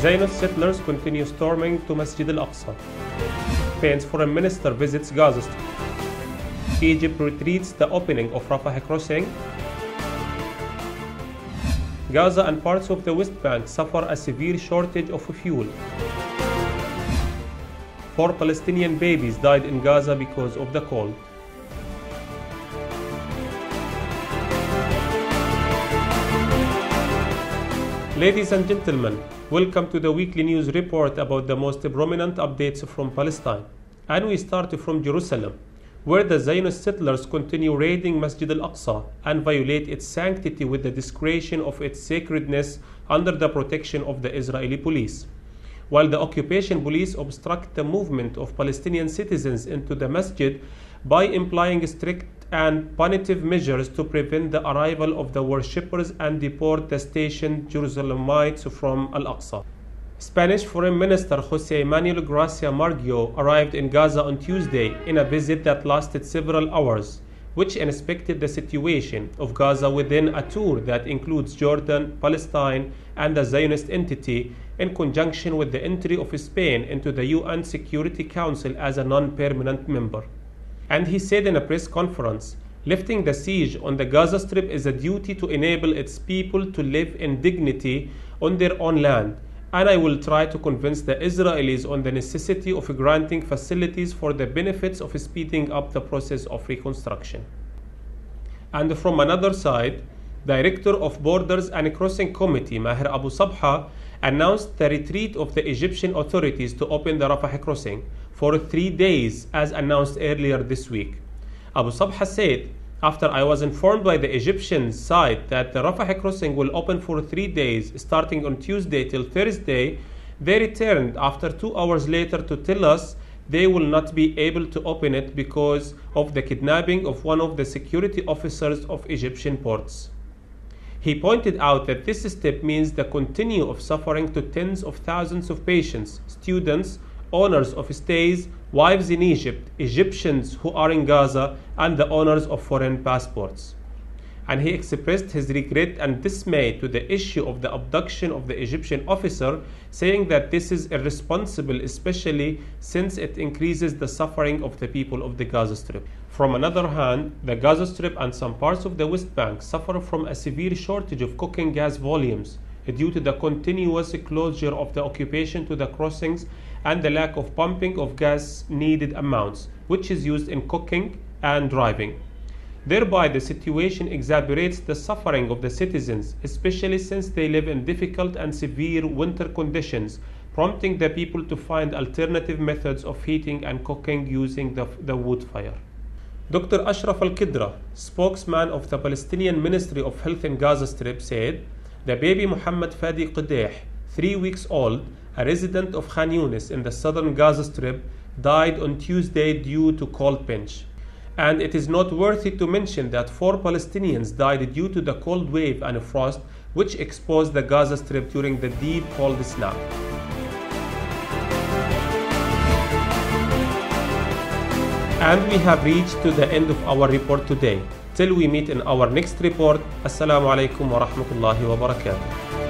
Zionist settlers continue storming to Masjid al-Aqsa. Spain's foreign minister visits Gaza Strip. Egypt retreats the opening of Rafah crossing. Gaza and parts of the West Bank suffer a severe shortage of fuel. 4 Palestinian babies died in Gaza because of the cold. Ladies and gentlemen, welcome to the weekly news report about the most prominent updates from Palestine. And we start from Jerusalem, where the Zionist settlers continue raiding Masjid al-Aqsa and violate its sanctity with the discretion of its sacredness under the protection of the Israeli police. While the occupation police obstruct the movement of Palestinian citizens into the masjid by implying strict and punitive measures to prevent the arrival of the worshippers and deport the stationed Jerusalemites from Al-Aqsa. Spanish Foreign Minister José Manuel Gracia Margallo arrived in Gaza on Tuesday in a visit that lasted several hours, which inspected the situation of Gaza within a tour that includes Jordan, Palestine, and the Zionist entity in conjunction with the entry of Spain into the UN Security Council as a non-permanent member. And he said in a press conference, lifting the siege on the Gaza Strip is a duty to enable its people to live in dignity on their own land, and I will try to convince the Israelis on the necessity of granting facilities for the benefits of speeding up the process of reconstruction. And from another side, Director of Borders and Crossing Committee Maher Abu Sabha announced the retreat of the Egyptian authorities to open the Rafah crossing for 3 days as announced earlier this week. Abu Sabha said, "After I was informed by the Egyptian side that the Rafah crossing will open for 3 days starting on Tuesday till Thursday, they returned after 2 hours later to tell us they will not be able to open it because of the kidnapping of one of the security officers of Egyptian ports." He pointed out that this step means the continue of suffering to tens of thousands of patients, students, owners of stays, wives in Egypt, Egyptians who are in Gaza, and the owners of foreign passports. And he expressed his regret and dismay to the issue of the abduction of the Egyptian officer, saying that this is irresponsible, especially since it increases the suffering of the people of the Gaza Strip. From another hand, the Gaza Strip and some parts of the West Bank suffer from a severe shortage of cooking gas volumes due to the continuous closure of the occupation to the crossings and the lack of pumping of gas needed amounts, which is used in cooking and driving. Thereby, the situation exacerbates the suffering of the citizens, especially since they live in difficult and severe winter conditions, prompting the people to find alternative methods of heating and cooking using the wood fire. Dr. Ashraf Al-Qidra, spokesman of the Palestinian Ministry of Health in Gaza Strip, said, "The baby Muhammad Fadi Qadeh, 3 weeks old, a resident of Khan Yunis in the southern Gaza Strip, died on Tuesday due to cold pinch. And it is noteworthy to mention that 4 Palestinians died due to the cold wave and frost which exposed the Gaza Strip during the deep cold snap." And we have reached to the end of our report today. Till we meet in our next report, Assalamu alaikum wa rahmatullahi wa barakatuh.